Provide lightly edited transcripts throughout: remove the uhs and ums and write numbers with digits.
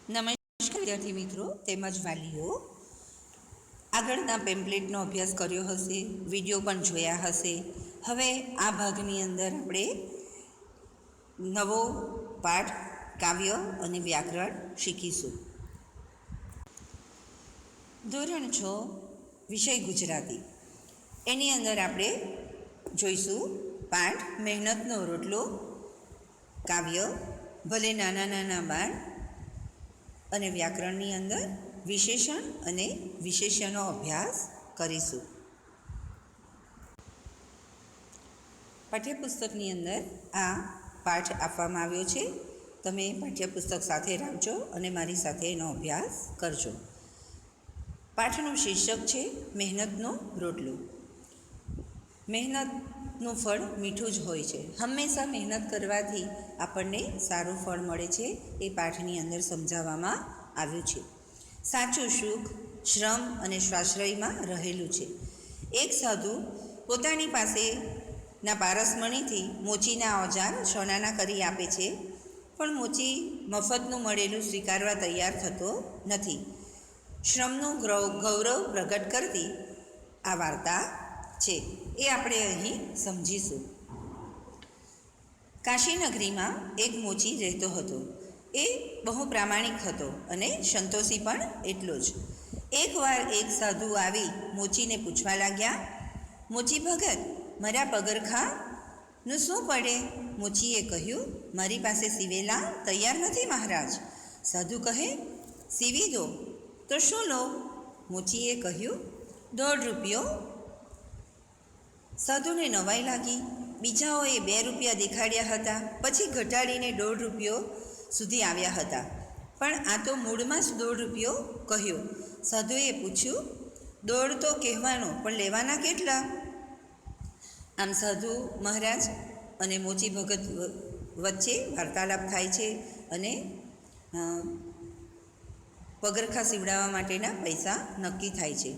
નમસ્કાર વિદ્યાર્થી મિત્રો તેમજ વાલીઓ, આગળના પેમ્પલેટનો અભ્યાસ કર્યો હશે, વિડીયો પણ જોયા હશે. હવે આ ભાગની અંદર આપણે નવો પાઠ કાવ્ય અને વ્યાકરણ શીખીશું. ધોરણ 6 વિષય ગુજરાતી, એની અંદર આપણે જોઈશું પાઠ મહેનતનો રોટલો, કાવ્ય ભલે નાના નાના બાળ અને વ્યાકરણની અંદર વિશેષણ અને વિશેષ્યનો અભ્યાસ કરીશું. પાઠ્યપુસ્તકની અંદર આ પાઠ આપવામાં આવ્યો છે. તમે પાઠ્યપુસ્તક સાથે રાખજો અને મારી સાથે એનો અભ્યાસ કરજો. પાઠનું શીર્ષક છે મહેનતનો રોટલો. મહેનતનું ફળ મીઠું જ હોય છે. હંમેશા મહેનત કરવાથી આપણને સારું ફળ મળે છે. એ પાઠની અંદર સમજાવવામાં આવ્યું છે. સાચું સુખ શ્રમ અને સ્વાશ્રયમાં રહેલું છે. એક સાધુ પોતાની પાસેના પારસમણીથી મોચીના ઓજાર સોનાના કરી આપે છે, પણ મોચી મફતનું મળેલું સ્વીકારવા તૈયાર થતો નથી. શ્રમનું ગૌરવ પ્રગટ કરતી આ વાર્તા છે. એ આપણે અહીં સમજીશું. કાશીનગરીમાં એક મોચી રહેતો હતો. એ બહુ પ્રામાણિક હતો અને સંતોષી પણ એટલો જ. એકવાર એક સાધુ આવી મોચીને પૂછવા લાગ્યા, મોચી ભગત, મારા પગરખાંનું શું પડે? મોચીએ કહ્યું, મારી પાસે સીવેલા તૈયાર નથી મહારાજ. સાધુ કહે, સીવી દો તો શું લો? મોચીએ કહ્યું, 1.5 રૂપિયો. સાધુને નવાઈ લાગી. બીજાઓએ 2 રૂપિયા દેખાડ્યા હતા, પછી ઘટાડીને 1.5 રૂપિયો સુધી આવ્યા હતા, પણ આ તો મૂળમાં જ 1.5 રૂપિયો કહ્યો. સાધુએ પૂછ્યું, 1.5 તો કહેવાનો, પણ લેવાના કેટલા? આમ સાધુ મહારાજ અને મોચી ભગત વચ્ચે વાર્તાલાપ થાય છે અને પગરખાં સીવડાવવા માટેના પૈસા નક્કી થાય છે.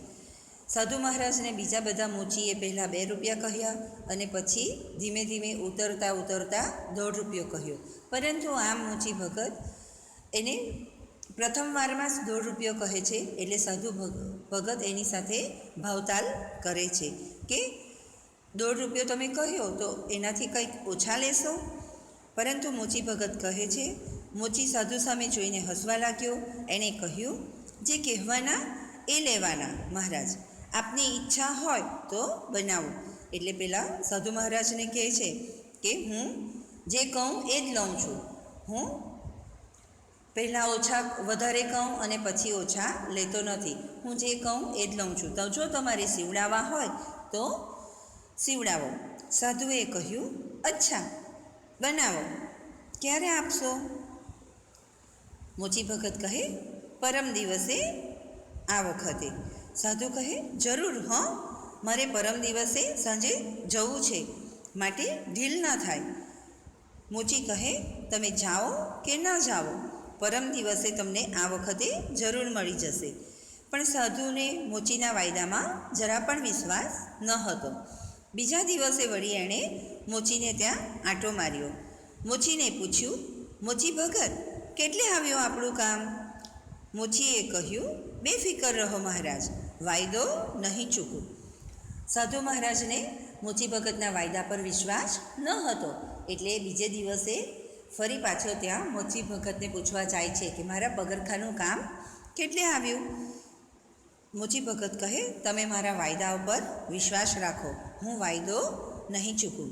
સાધુ મહારાજને બીજા બધા મોચીએ પહેલાં 2 રૂપિયા કહ્યા અને પછી ધીમે ધીમે ઉતરતા 1.5 રૂપિયો કહ્યો, પરંતુ આમ મોચી ભગત એને પ્રથમ વારમાં જ 1.5 રૂપિયો કહે છે. એટલે સાધુ ભગત એની સાથે ભાવતાલ કરે છે કે 1.5 રૂપિયો તમે કહ્યો તો એનાથી કંઈક ઓછા લેશો? પરંતુ મોચી ભગત કહે છે. મોચી સાધુ સામે જોઈને હસવા લાગ્યો. એણે કહ્યું, જે કહેવાના એ લેવાના મહારાજ, આપની ઈચ્છા હોય તો બનાવો. એટલે પેલા સાધુ મહારાજને કહે છે કે હું જે કહું એ જ લઉં છું. હું પહેલાં ઓછા વધારે કહું અને પછી ઓછા લેતો નથી. હું જે કહું એ જ લઉં છું. તો જો તમારે સીવડાવવા હોય તો સીવડાવો. સાધુએ કહ્યું, અચ્છા બનાવો. ક્યારે આપશો? મોચી ભગત કહે, પરમ દિવસે આ વખતે. સાધુ કહે, જરૂર હં, મારે પરમ દિવસે સાંજે જવું છે, માટે ઢીલ ન થાય. મોચી કહે, તમે જાઓ કે ન જાઓ, પરમ દિવસે તમને આ વખતે જરૂર મળી જશે. પણ સાધુને મોચીના વાયદામાં જરા પણ વિશ્વાસ ન હતો. બીજા દિવસે વળી એણે મોચીને ત્યાં આંટો માર્યો. મોચીને પૂછ્યું, મોચી ભગત, કેટલે આવ્યું આપણું કામ? મોચીએ કહ્યું, બેફિકર રહો મહારાજ, વાયદો નહીં ચૂકું. સાધુ મહારાજને મોચી ભગતના વાયદા પર વિશ્વાસ ન હતો. એટલે બીજે દિવસે ફરી પાછો ત્યાં મોચી ભગતને પૂછવા જાય છે કે મારા પગરખાંનું કામ કેટલે આવ્યું? મોચી ભગત કહે, તમે મારા વાયદા ઉપર વિશ્વાસ રાખો, હું વાયદો નહીં ચૂકું.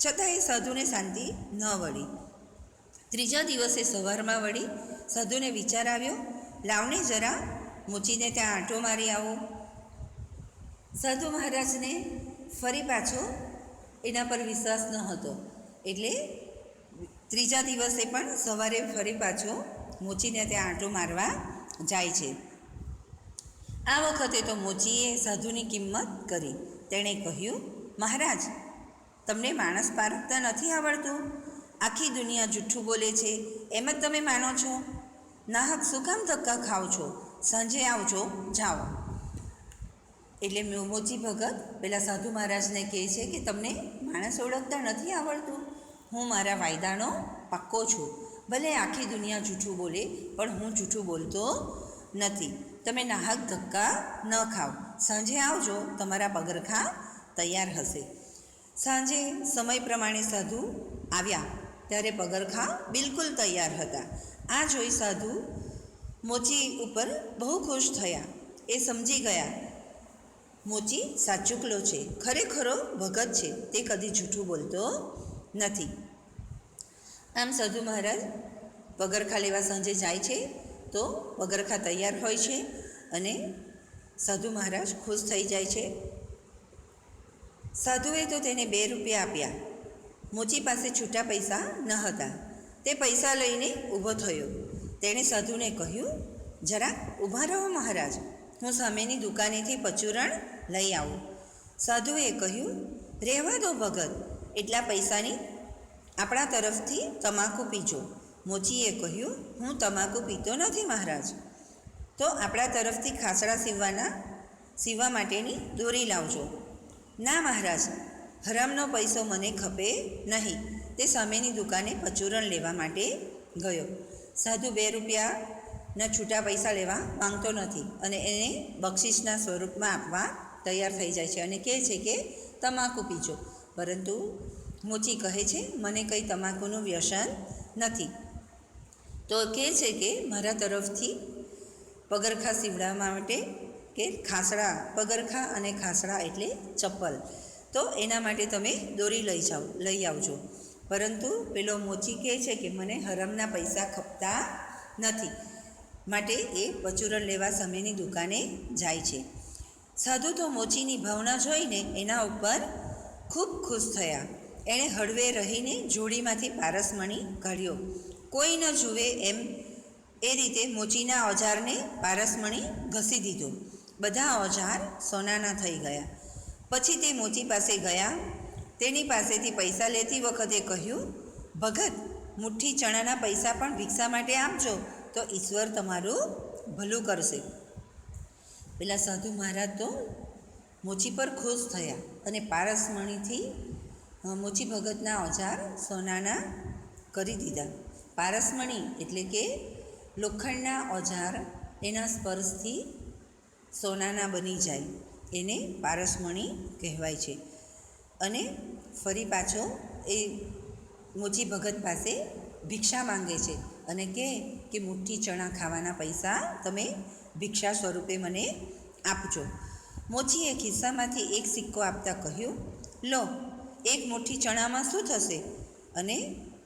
છતાં એ સાધુને શાંતિ ન વળી. ત્રીજા દિવસે સવારમાં વળી સાધુને વિચાર આવ્યો, લાવને જરા મોચીને ત્યાં આંટો મારી આવો. સાધુ મહારાજને ફરી પાછો એના પર વિશ્વાસ ન હતો. એટલે ત્રીજા દિવસે પણ સવારે ફરી પાછો મોચીને ત્યાં આંટો મારવા જાય છે. આ વખતે તો મોચીએ સાધુની કિંમત કરી. તેણે કહ્યું, મહારાજ, તમને માણસ પારખતા નથી આવડતું? આખી દુનિયા જૂઠું બોલે છે એમ જ તમે માનો છો? નાહક શું કામ ધક્કા ખાઓ છો? સાંજે આવજો, જાઓ. એટલે મોચી ભગત પેલા સાધુ મહારાજને કહે છે કે તમને માણસ ઓળખતા નથી આવડતું? હું મારા વાયદાનો પાક્કો છું ભલે આખી દુનિયા જૂઠું બોલે પણ હું જૂઠું બોલતો નથી. તમે નાહક ધક્કા ન ખાઓ. સાંજે આવજો, તમારા પગરખાં તૈયાર હશે. સાંજે સમય પ્રમાણે સાધુ આવ્યા ત્યારે પગરખાં બિલકુલ તૈયાર હતા. આ જોઈ સાધુ મોચી ઉપર બહુ ખુશ થયા. એ સમજી ગયા મોચી સાચુકલો છે, ખરેખરો ભગત છે, તે કદી જૂઠું બોલતો નથી. આમ સાધુ મહારાજ પગરખાં લેવા સાંજે જાય છે તો પગરખાં તૈયાર હોય છે અને સાધુ મહારાજ ખુશ થઈ જાય છે. સાધુએ તો તેને 2 રૂપિયા આપ્યા. મોચી પાસે છૂટા પૈસા ન હતા. તે પૈસા લઈને ઊભો થયો. તેણે સાધુને કહ્યું, જરા ઊભા રહો મહારાજ, હું સામેની દુકાનેથી પચુરણ લઈ આવું. સાધુએ કહ્યું, રહેવા દો ભગત, એટલા પૈસાની આપણા તરફથી તમાકુ પીજો. મોચીએ કહ્યું, હું તમાકુ પીતો નથી મહારાજ. તો આપણા તરફથી ખાસડા સીવવા માટેની દોરી લાવજો. ના મહારાજ, હરામનો પૈસો મને ખપે નહીં. તે સામેની દુકાને પચુરણ લેવા માટે ગયો. સાધુ 2 રૂપિયાના છૂટા પૈસા લેવા માંગતો નથી અને એને બક્ષિસના સ્વરૂપમાં આપવા તૈયાર થઈ જાય છે અને કહે છે કે તમાકુ પીજો. પરંતુ મોચી કહે છે, મને કંઈ તમાકુનું વ્યસન નથી. તો કહે છે કે મારા તરફથી પગરખાં સીવડાવવા માટે કે ખાસડા, પગરખાં અને ખાસડા એટલે ચપ્પલ, તો એના માટે તમે દોરી લઈ આવજો. પરંતુ પેલો મોચી કહે છે કે મને હરામના પૈસા ખપતા નથી, માટે એ પચુરણ લેવા સામેની દુકાને જાય છે. સાધુ તો મોચીની ભાવના જોઈને એના ઉપર ખૂબ ખુશ થયા. એણે હળવે રહીને જોડીમાંથી પારસમણી કાઢ્યો. કોઈ ન જુએ એમ એ રીતે મોચીના ઓજારને પારસમણી ઘસી દીધો. બધા ઓજાર સોનાના થઈ ગયા. પછી તે મોચી પાસે ગયા. તેની પાસેથી પૈસા લેતી વખતે કહ્યું, ભગત, મુઠ્ઠી ચણાના પૈસા પણ ભિક્ષા માટે આપજો, તો ઈશ્વર તમારું ભલું કરશે. પેલા સાધુ મહારાજ તો મોચી પર ખુશ થયા અને પારસમણીથી મોચી ભગતના ઓજાર સોનાના કરી દીધા. પારસમણી એટલે કે લોખંડના ઓજાર એના સ્પર્શથી સોનાના બની જાય, એને પારસમણી કહેવાય છે. અને ફરી પાછો એ મોચી ભગત પાસે ભિક્ષા માંગે છે અને કહે કે મુઠ્ઠી ચણા ખાવાના પૈસા તમે ભિક્ષા સ્વરૂપે મને આપજો. મોચીએ ખિસ્સામાંથી એક સિક્કો આપતા કહ્યું, લો, 1 મુઠ્ઠી ચણામાં શું થશે? અને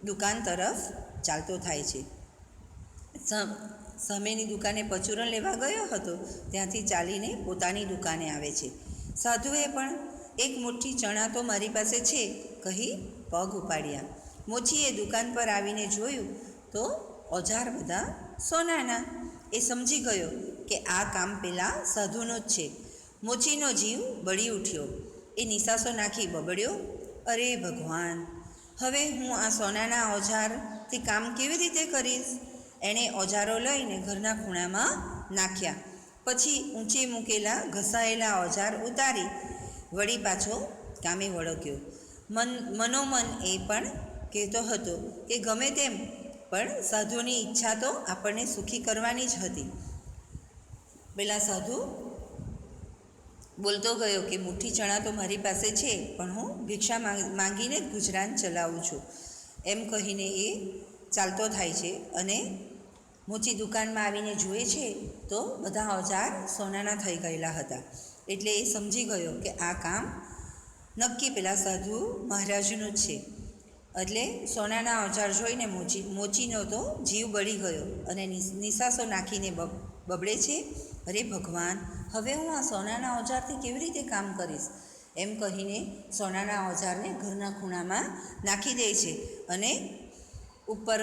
દુકાન તરફ ચાલતો થાય છે. સામેની દુકાને પચુરણ લેવા ગયો હતો, ત્યાંથી ચાલીને પોતાની દુકાને આવે છે. સાધુએ પણ 1 મુઠ્ઠી ચણા તો મારી પાસે છે કહી પગ ઉપાડ્યા. મોચીએ દુકાન પર આવીને જોયું તો ઓજાર બધા સોનાના. એ સમજી ગયો કે આ કામ પેલા સાધુનું જ છે. મોચીનો જીવ બળી ઉઠ્યો. એ નિસાસો નાખી બબડ્યો, અરે ભગવાન, હવે હું આ સોનાના ઓજારથી કામ કેવી રીતે કરીશ? એણે ઓજારો લઈને ઘરના ખૂણામાં નાખ્યા. પછી ઊંચે મૂકેલા ઘસાયેલા ઓજાર ઉતારી વળી પાછો કામે વળગ્યો. મનોમન એ પણ કહેતો હતો કે ગમે તેમ પણ સાધુની ઈચ્છા તો આપણને સુખી કરવાની જ હતી. પેલા સાધુ બોલતો ગયો કે મુઠ્ઠી ચણા તો મારી પાસે છે, પણ હું ભિક્ષા માંગીને જ ગુજરાન ચલાવું છું, એમ કહીને એ ચાલતો થાય છે. અને મોચી દુકાનમાં આવીને જુએ છે તો બધા ઓજાર સોનાના થઈ ગયેલા હતા. એટલે એ સમજી ગયો કે આ કામ નક્કી પેલા સાધુ મહારાજનું જ છે. એટલે સોનાના ઓજાર જોઈને મોચીનો તો જીવ બળી ગયો અને નિસાસો નાખીને બબડે છે, અરે ભગવાન, હવે હું આ સોનાના ઓજારથી કેવી રીતે કામ કરીશ? એમ કહીને સોનાના ઓજારને ઘરના ખૂણામાં નાખી દે છે અને ઉપર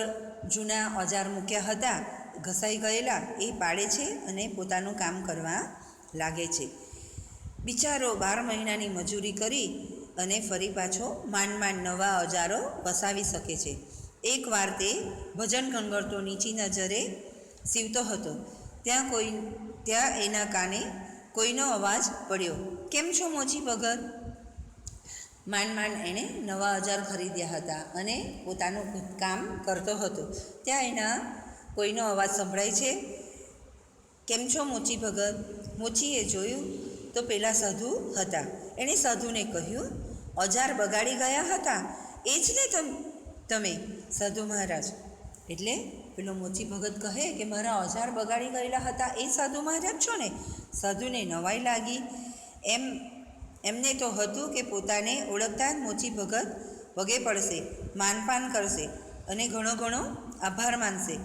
જૂના ઓજાર મૂક્યા હતા ઘસાઈ ગયેલા એ પાડે છે અને પોતાનું કામ કરવા લાગે છે. બિચારો 12 મહિનાની મજૂરી કરી અને ફરી પાછો માંડ નવા ઓજારો વસાવી શકે છે. એકવાર તે ભજન ગણગરતો નીચી નજરે સીવતો હતો. ત્યાં એના કાને કોઈનો અવાજ પડ્યો, કેમ છો મોચી ભગત? માંડ માંડ એણે નવા ઓજાર ખરીદ્યા હતા અને પોતાનું કામ કરતો હતો. ત્યાં એના કોઈનો અવાજ સંભળાય છે, કેમ છો મોચી ભગત? મોચીએ જોયું તો પેલા સાધુ હતા. એણે સાધુને કહ્યું, ઓજાર બગાડી ગયા હતા એ જ ને તમે? સાધુ મહારાજ. એટલે પેલો મોચી ભગત કહે કે મારા ઓજાર બગાડી ગયેલા હતા એ સાધુ મહારાજ છો ને? સાધુને નવાઈ લાગી. એમને તો હતું કે પોતાને ઓળખતા જ મોચી ભગત વગે પડશે, માનપાન કરશે અને ઘણો ઘણો આભાર માનશે.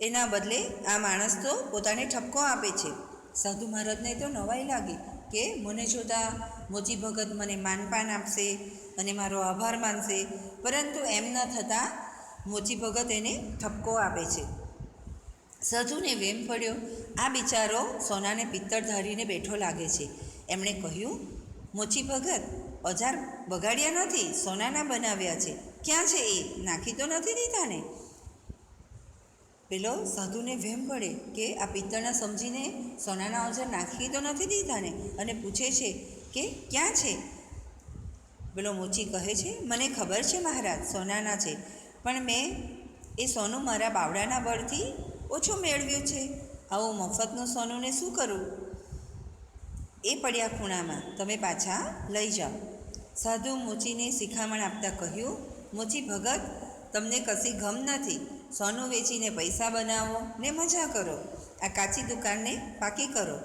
એના બદલે આ માણસ તો પોતાને ઠપકો આપે છે. સાધુ મહારાજને તો નવાઈ લાગી કે મને જોતાં મોચી ભગત મને માનપાન આપશે અને મારો આભાર માનશે, પરંતુ એમ ન થતાં મોચી ભગત એને ઠપકો આપે છે. સાધુને વેમ પડ્યો, આ બિચારો સોનાને પિત્તળ ધારીને બેઠો લાગે છે. એમણે કહ્યું, મોચી ભગત, ઓજાર બગાડ્યા નથી, સોનાના બનાવ્યા છે. ક્યાં છે એ? નાખી તો નથી દીધા ને? પેલો સાધુને વહેમ પડે કે આ પિત્તળના સમજીને સોનાના ઓજાર નાખી તો નથી દીધા ને, અને પૂછે છે કે ક્યાં છે? પેલો મોચી કહે છે, મને ખબર છે મહારાજ, સોનાના છે, પણ મેં એ સોનું મારા બાવડાના બળથી ઓછું મેળવ્યું છે. આવું મફતનું સોનુંને શું કરું? એ પડ્યા ખૂણામાં, તમે પાછા લઈ જાઓ. સાધુ મોચીને શિખામણ આપતા કહ્યું, મોચી ભગત, તમને કશી ગમ નથી. સોનું વેચીને પૈસા બનાવો ને મજા કરો. આ કાચી દુકાનને પાકી કરો.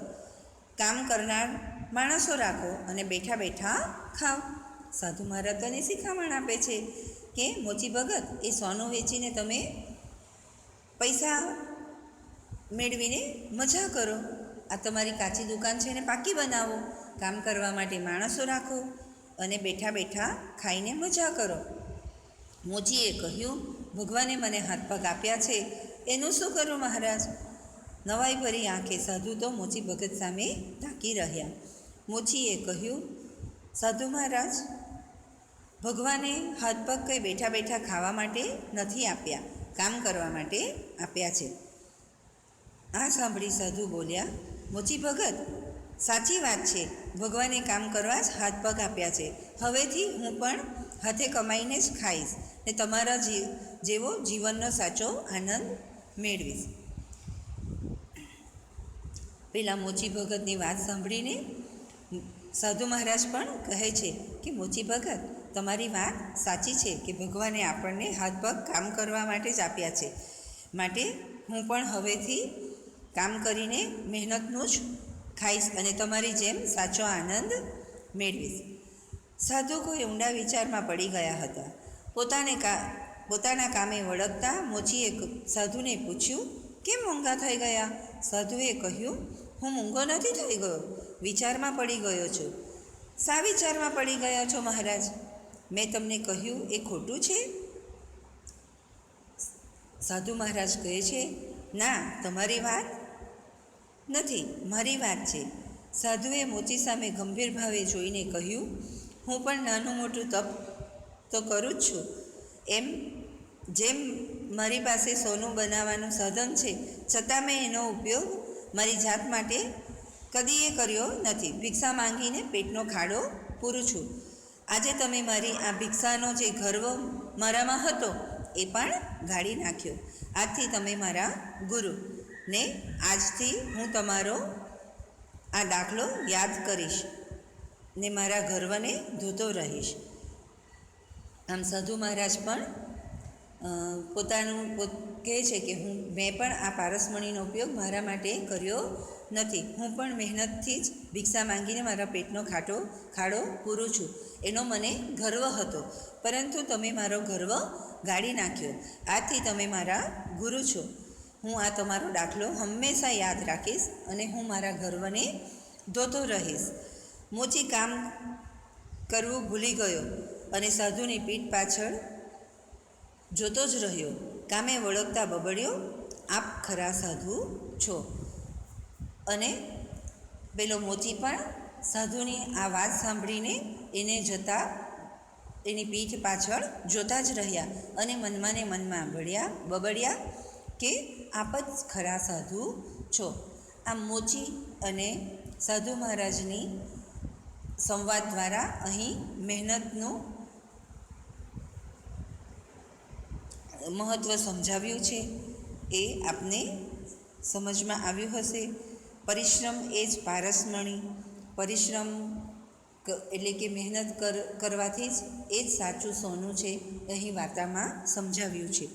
કામ કરનાર માણસો રાખો અને બેઠા બેઠા ખાઓ. સાધુ મહારાજ તને શિખામણ આપે છે કે મોચી ભગત, એ સોનું વેચીને તમે પૈસા મેળવીને મજા કરો. આ તમારી કાચી દુકાન છે ને પાકી બનાવો. કામ કરવા માટે માણસો રાખો અને બેઠા બેઠા ખાઈને મજા કરો. મોચીએ કહ્યું, ભગવાને મને હાથ પગ આપ્યા છે, એનું શું કરું મહારાજ? નવાઈ ભરી આંખે સાધુ તો મોચી ભગત સામે તાકી રહ્યા. મોચીએ કહ્યું, સાધુ મહારાજ, ભગવાને હાથ પગ કંઈ બેઠા બેઠા ખાવા માટે નથી આપ્યા, કામ કરવા માટે આપ્યા છે. આ સાંભળી સાધુ બોલ્યા, મોચી ભગત, સાચી વાત છે, ભગવાને કામ કરવા જ હાથ પગ આપ્યા છે. હવેથી હું પણ હાથે કમાઈને જ ખાઈશ ને તમારા જેવો જીવનનો સાચો આનંદ મેળવીશ. પેલા મોચી ભગતની વાત સાંભળીને સાધુ મહારાજ પણ કહે છે કે મોચી ભગત, તમારી વાત સાચી છે કે ભગવાને આપણને હાથ પગ કામ કરવા માટે જ આપ્યા છે, માટે હું પણ હવેથી કામ કરીને મહેનતનું જ ખાઈશ અને તમારી જેમ સાચો આનંદ મેળવીશ. સાધુ કોઈ ઊંડા વિચારમાં પડી ગયા હતા. પોતાના કામે વળગતા મોચીએ સાધુને પૂછ્યું, કેમ મૂંગા થઈ ગયા? સાધુએ કહ્યું, હું મૂંગો નથી થઈ ગયો, વિચારમાં પડી ગયો છું. શા વિચારમાં પડી ગયા છો મહારાજ? મેં તમને કહ્યું એ ખોટું છે? સાધુ મહારાજ કહે છે, ના, તમારી વાત નથી, મારી વાત છે. સાધુએ મોચી સામે ગંભીર ભાવે જોઈને કહ્યું, હું પણ નાનું મોટું તપ તો કરું જ છું. જેમ મારી પાસે સોનું બનાવવાનું સાધન છે, છતાં મેં એનો ઉપયોગ મારી જાત માટે કદીએ કર્યો નથી. ભિક્ષા માંગીને પેટનો ખાડો પૂરું છું. આજે તમે મારી આ ભિક્ષાનો જે ગર્વ મારામાં હતો એ પણ ગાળી નાખ્યો. આજથી તમે મારા ગુરુ ને આજથી હું તમારો આ દાખલો યાદ કરીશ ને મારા ગર્વને ધોતો રહીશ. આમ સાધુ મહારાજ પણ કહે છે કે મેં પણ આ પારસમણીનો ઉપયોગ મારા માટે કર્યો નથી. હું પણ મહેનતથી જ ભિક્ષા માંગીને મારા પેટનો ખાડો પૂરું છું. એનો મને ગર્વ હતો, પરંતુ તમે મારો ગર્વ ગાળી નાખ્યો. આજથી તમે મારા ગુરુ છો. હું આ તમારો દાખલો હંમેશા યાદ રાખીશ અને હું મારા ગર્વને ધોતો રહીશ. મોચી કામ કરવું ભૂલી ગયો અને સાધુની પીઠ પાછળ જોતો જ રહ્યો. કામે વળગતા બબડ્યો, આપ ખરા સાધુ છો. અને પેલો મોચી પણ સાધુની આ વાત સાંભળીને એની પીઠ પાછળ જોતા જ રહ્યા અને મનમાં ને મનમાં બબડ્યા કે આપ જ ખરા સાધુ છો. આમ મોચી અને સાધુ મહારાજની સંવાદ દ્વારા અહીં મહેનતનું મહત્ત્વ સમજાવ્યું છે એ આપને સમજમાં આવ્યું હશે. પરિશ્રમ એ જ પારસમણી. પરિશ્રમ એટલે કે મહેનત કરવાથી જ એ જ સાચું સોનું છે, અહીં વાર્તામાં સમજાવ્યું છે.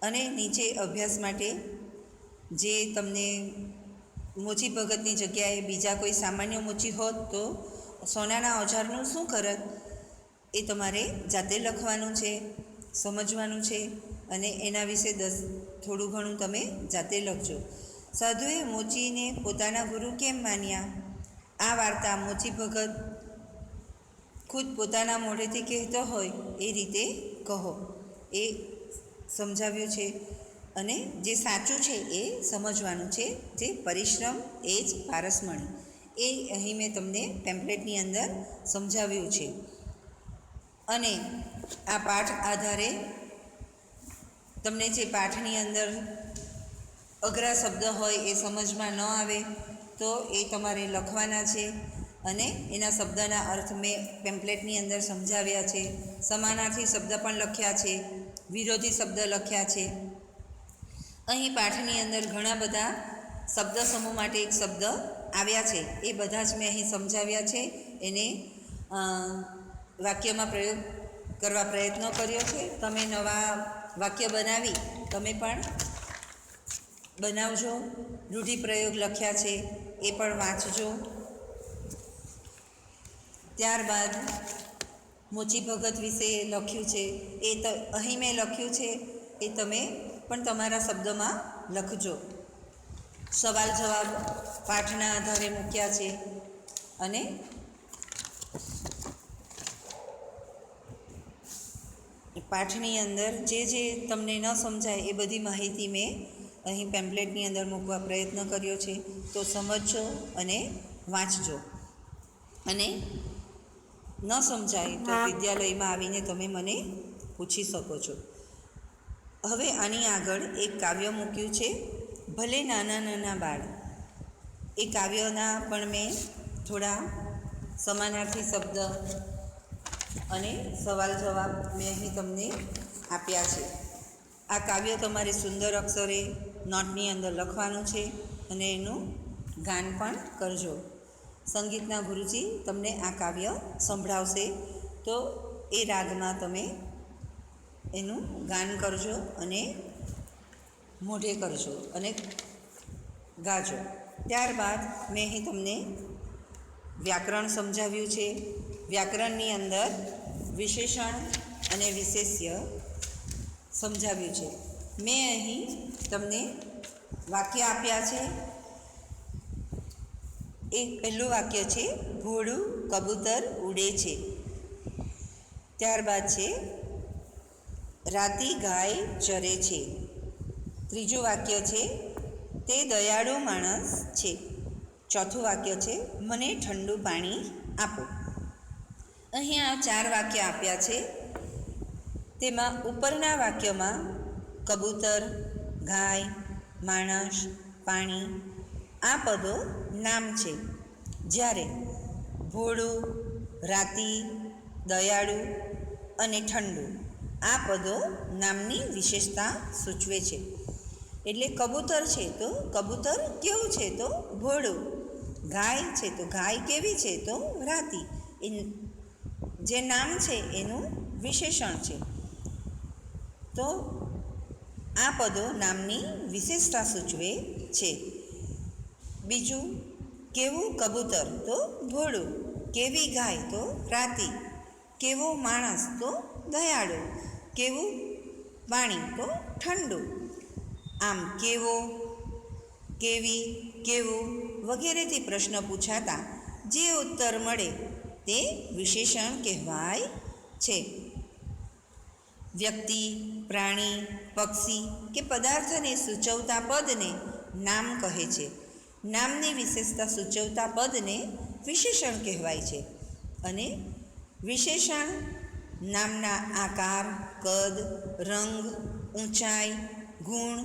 અને નીચે અભ્યાસ માટે જે તમને મોચી ભગતની જગ્યાએ બીજા કોઈ સામાન્ય મોચી હોત તો સોનાના ઓજારનું શું કરત એ તમારે જાતે લખવાનું છે, સમજવાનું છે અને એના વિશે થોડું ઘણું તમે જાતે લખજો. સાધુએ મોચીને પોતાના ગુરુ કેમ માન્યા? આ વાર્તા મોચી ભગત ખુદ પોતાના મોઢેથી કહેતો હોય એ રીતે કહો, એ સમજાવ્યું છે. અને જે સાચું છે એ સમજવાનું છે. જે પરિશ્રમ એ જ પારસમણી, એ અહીં મેં તમને પેમ્પલેટની અંદર સમજાવ્યું છે. અને આ પાઠ આધારે તમને જે પાઠની અંદર અઘરા શબ્દ હોય એ સમજમાં ન આવે તો એ તમારે લખવાના છે. અને એના શબ્દના અર્થ મેં પેમ્પલેટની અંદર સમજાવ્યા છે. સમાનાર્થી શબ્દ પણ લખ્યા છે, વિરોધી શબ્દ લખ્યા છે. અહીં પાઠની અંદર ઘણા બધા શબ્દ સમૂહ માટે એક શબ્દ આવ્યા છે, એ બધા જ મેં અહીં સમજાવ્યા છે. એને વાક્યમાં પ્રયોગ કરવા પ્રયત્ન કર્યો છે. તમે નવા વાક્ય બનાવી તમે પણ બનાવજો. રૂઢિપ્રયોગ લખ્યા છે એ પણ વાંચજો. ત્યારબાદ મોચી ભગત વિશે લખ્યું છે એ તો અહીં મેં લખ્યું છે એ તમે પણ તમારા શબ્દોમાં લખજો. સવાલ જવાબ પાઠના આધારે મૂક્યા છે. અને પાઠની અંદર જે જે તમને ન સમજાય એ બધી માહિતી મેં અહીં પેમ્પલેટની અંદર મૂકવા પ્રયત્ન કર્યો છે. તો સમજજો અને વાંચજો. અને ન સમજાય તો વિદ્યાલયમાં આવીને તમે મને પૂછી શકો છો. હવે આની આગળ એક કાવ્ય મૂક્યું છે, ભલે નાના નાના બાળ. એ કાવ્યના પણ મેં થોડા સમાનાર્થી શબ્દ અને સવાલ જવાબ મેં અહીં તમને આપ્યા છે. આ કાવ્ય તમારે સુંદર અક્ષરે નોટની અંદર લખવાનું છે અને એનું ગાન પણ કરજો. સંગીતના ગુરુજી તમને આ કાવ્ય સંભળાવશે તો એ રાગમાં તમે એનું ગાન કરજો અને મોઢે કરજો અને ગાજો. ત્યારબાદ મેં અહીં તમને વ્યાકરણ સમજાવ્યું છે. વ્યાકરણની અંદર વિશેષણ અને વિશેષ્ય સમજાવ્યું છે. મેં અહીં તમને વાક્ય આપ્યા છે. એક પહેલું વાક્ય છે, ઘોડું કબૂતર ઉડે છે. ત્યારબાદ છે, રાતી ગાય ચરે છે. ત્રીજું વાક્ય છે, તે દયાળુ માણસ છે. ચોથું વાક્ય છે, મને ઠંડુ પાણી આપો. અહીં આ 4 વાક્ય આપ્યા છે. તેમાં ઉપરના વાક્યમાં કબૂતર, ગાય, માણસ, પાણી આ પદો નામ છે. જ્યારે ભોળું, રાતી, દયાળુ અને ઠંડુ આ પદો નામની વિશેષતા સૂચવે છે. એટલે કબૂતર છે તો કબૂતર કેવું છે તો ભોળું. ગાય છે તો ગાય કેવી છે તો રાતી. એ જે નામ છે એનું વિશેષણ છે. તો આ પદો નામની વિશેષતા સૂચવે છે. બીજું, કેવું કબૂતર તો ભોળું, કેવી ગાય તો રાતી, કેવો માણસ તો દયાળુ, કેવું પાણી તો ઠંડુ. આમ કેવો, કેવી, કેવું વગેરેથી પ્રશ્ન પૂછાતા જે ઉત્તર મળે તે વિશેષણ કહેવાય છે. વ્યક્તિ, પ્રાણી, પક્ષી કે પદાર્થને સૂચવતા પદને નામ કહે છે. નામની વિશેષતા સૂચવતા પદને વિશેષણ કહેવાય છે. અને વિશેષણ નામના આકાર, કદ, રંગ, ઊંચાઈ, ગુણ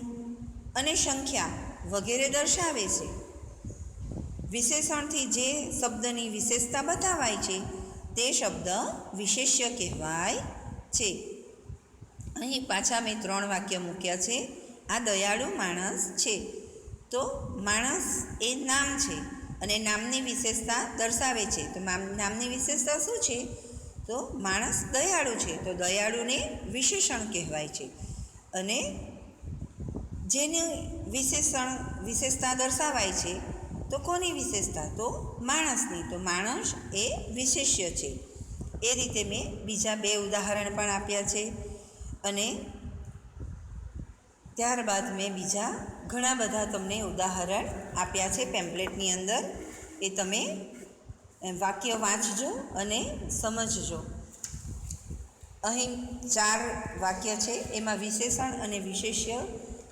અને સંખ્યા વગેરે દર્શાવે છે. વિશેષણથી જે શબ્દની વિશેષતા બતાવાય છે તે શબ્દ વિશેષ્ય કહેવાય છે. અહીં પાછા મેં 3 વાક્ય મૂક્યા છે. આ દયાળુ માણસ છે. તો માણસ એ નામ છે અને નામની વિશેષતા દર્શાવે છે. તો નામની વિશેષતા શું છે? તો માણસ દયાળુ છે. તો દયાળુને વિશેષણ કહેવાય છે. અને જેની વિશેષતા દર્શાવાય છે તો કોની વિશેષતા? તો માણસની. તો માણસ એ વિશેષ્ય છે. એ રીતે મેં બીજા 2 ઉદાહરણ પણ આપ્યા છે. અને ત્યારબાદ મેં બીજા ઘણા બધા તમને ઉદાહરણ આપ્યા છે પેમ્પલેટની અંદર. એ તમે વાક્ય વાંચજો અને સમજજો. અહીં 4 વાક્ય છે. એમાં વિશેષણ અને વિશેષ્ય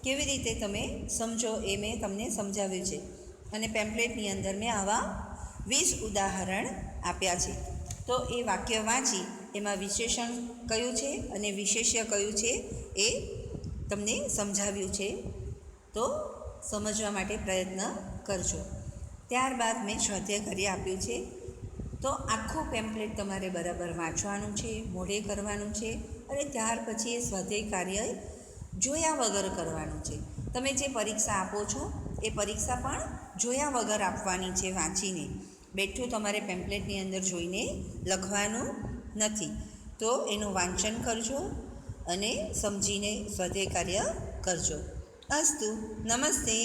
કેવી રીતે તમે સમજો એ મેં તમને સમજાવ્યું છે. અને પેમ્પલેટની અંદર મેં આવા 20 ઉદાહરણ આપ્યા છે. તો એ વાક્ય વાંચી એમાં વિશેષણ કયું છે અને વિશેષ્ય કયું છે એ તમને સમજાવ્યું છે. તો સમજવા માટે પ્રયત્ન કરજો. ત્યારબાદ મેં સ્વાધ્યાય કાર્ય આપ્યું છે. તો આખું પેમ્પલેટ તમારે બરાબર વાંચવાનું છે, મોઢે કરવાનું છે અને ત્યાર પછી એ સ્વાધ્યાય કાર્ય જોયા વગર કરવાનું છે. તમે જે પરીક્ષા આપો છો એ પરીક્ષા પણ જોયા વગર આપવાની છે, વાંચીને. બેઠું તમારે પેમ્પલેટની અંદર જોઈને લખવાનું નથી. તો એનું વાંચન કરજો અને સમજીને સ્વાધ્યાય કાર્ય કરજો. અસ્તુ. નમસ્તે.